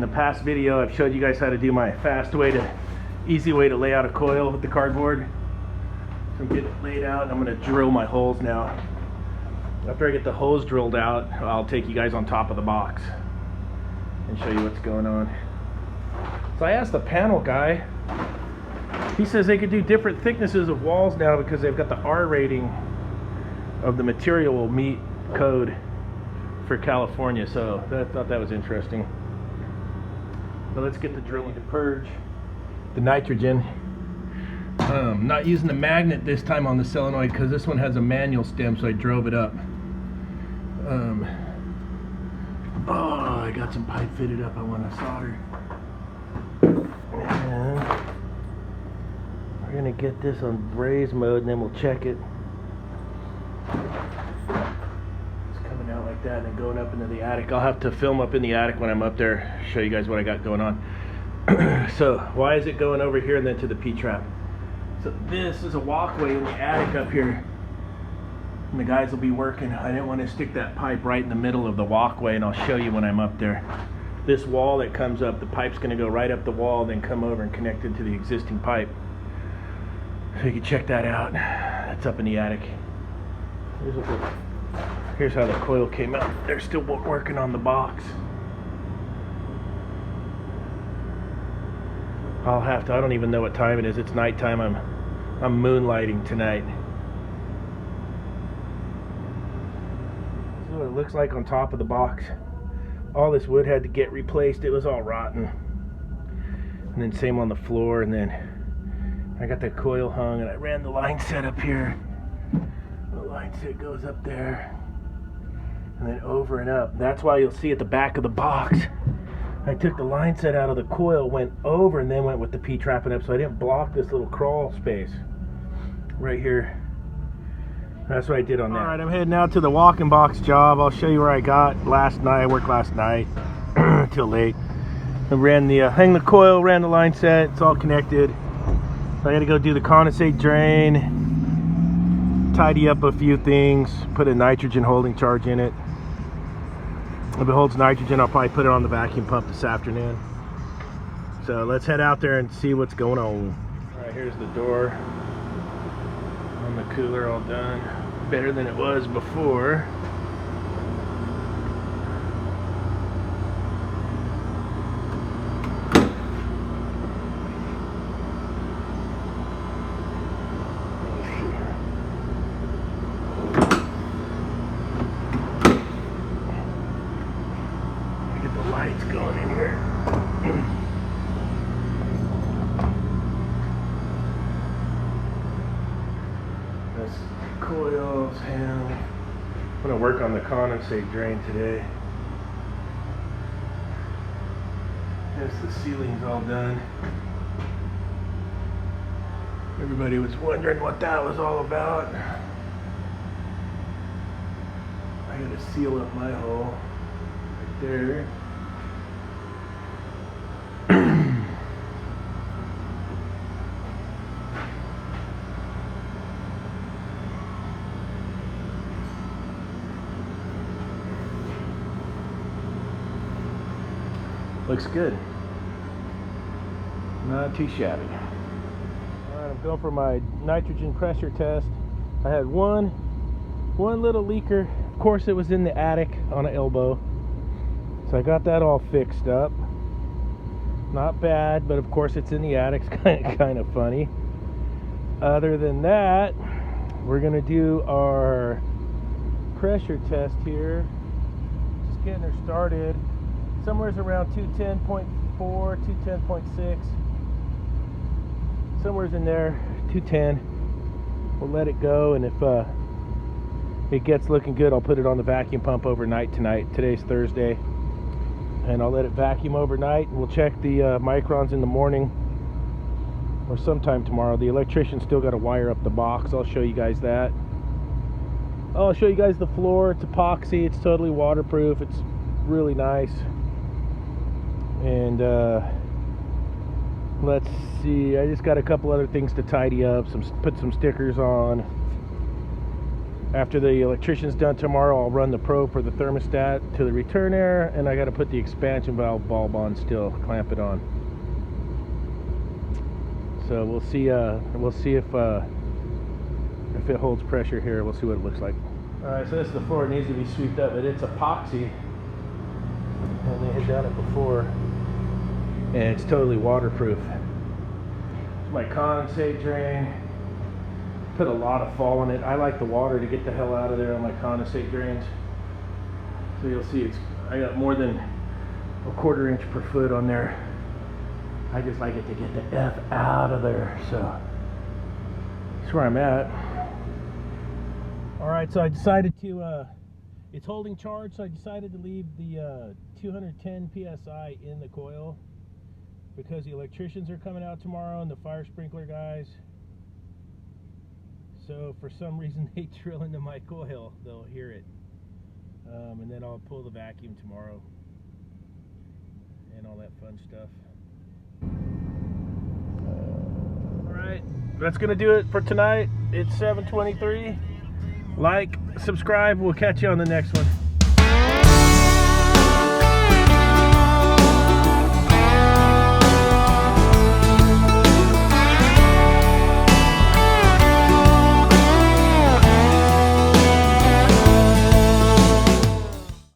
in the past video, I've showed you guys how to do my easy way to lay out a coil with the cardboard. So I'm getting it laid out, and I'm going to drill my holes now. After I get the hose drilled out, I'll take you guys on top of the box and show you what's going on. So I asked the panel guy, he says they could do different thicknesses of walls now because they've got the R rating of the material will meet code for California, so I thought that was interesting. So let's get the drilling to purge the nitrogen. Not using the magnet this time on the solenoid because this one has a manual stem, so I drove it up. Oh, I got some pipe fitted up I want to solder. And we're going to get this on braze mode and then we'll check it. It's coming out like that and then going up into the attic. I'll have to film up in the attic when I'm up there, show you guys what I got going on. So why is it going over here and then to the P-trap? So this is a walkway in the attic up here, and the guys will be working. I didn't want to stick that pipe right in the middle of the walkway, and I'll show you when I'm up there. This wall that comes up, the pipe's going to go right up the wall, then come over and connect into the existing pipe. So you can check that out. That's up in the attic. Here's how the coil came out. They're still working on the box. I don't even know what time it is. It's nighttime. I'm moonlighting tonight. This is what it looks like on top of the box. All this wood had to get replaced. It was all rotten. And then same on the floor. And then I got the coil hung and I ran the line set up here. The line set goes up there and then over and up. That's why you'll see at the back of the box, I took the line set out of the coil, went over, and then went with the P-trapping up, so I didn't block this little crawl space right here. That's what I did on that. Alright, I'm heading out to the walking box job. I'll show you where I got last night. I worked last night till late. I ran hang the coil, ran the line set. It's all connected. So I got to go do the condensate drain, tidy up a few things, put a nitrogen holding charge in it. If it holds nitrogen, I'll probably put it on the vacuum pump this afternoon. So let's head out there and see what's going on. Alright, here's the door on the cooler all done. Better than it was before. Lights going in here. That's coils, and I'm going to work on the condensate drain today. Yes, the ceiling's all done. Everybody was wondering what that was all about. I got to seal up my hole right there. Looks good. Not too shabby. Alright, I'm going for my nitrogen pressure test. I had one little leaker. Of course it was in the attic on an elbow. So I got that all fixed up. Not bad, but of course it's in the attic. It's kind of funny. Other than that, we're gonna do our pressure test here. Just getting her started. Somewhere's around 210.4, 210.6. Somewhere's in there, 210. We'll let it go, and if it gets looking good, I'll put it on the vacuum pump overnight tonight. Today's Thursday. And I'll let it vacuum overnight. We'll check the microns in the morning or sometime tomorrow. The electrician's still got to wire up the box. I'll show you guys that. I'll show you guys the floor. It's epoxy. It's totally waterproof. It's really nice. And let's see. I just got a couple other things to tidy up. Put some stickers on. After the electrician's done tomorrow, I'll run the probe for the thermostat to the return air, and I got to put the expansion valve bulb on still, clamp it on. So we'll see if it holds pressure here. We'll see what it looks like. All right, so this is the floor. It needs to be swept up, but it's epoxy, and they had done it before, and it's totally waterproof. It's my condensate drain. Put a lot of fall in it. I like the water to get the hell out of there on my condensate drains. So you'll see I got more than a 1/4 inch per foot on there. I just like it to get the F out of there. So that's where I'm at. All right, so I decided to, it's holding charge, so I decided to leave the 210 PSI in the coil because the electricians are coming out tomorrow and the fire sprinkler guys. So for some reason they drill into my coil, they'll hear it. And then I'll pull the vacuum tomorrow and all that fun stuff. Alright, that's gonna do it for tonight. It's 7:23. Like, subscribe, we'll catch you on the next one.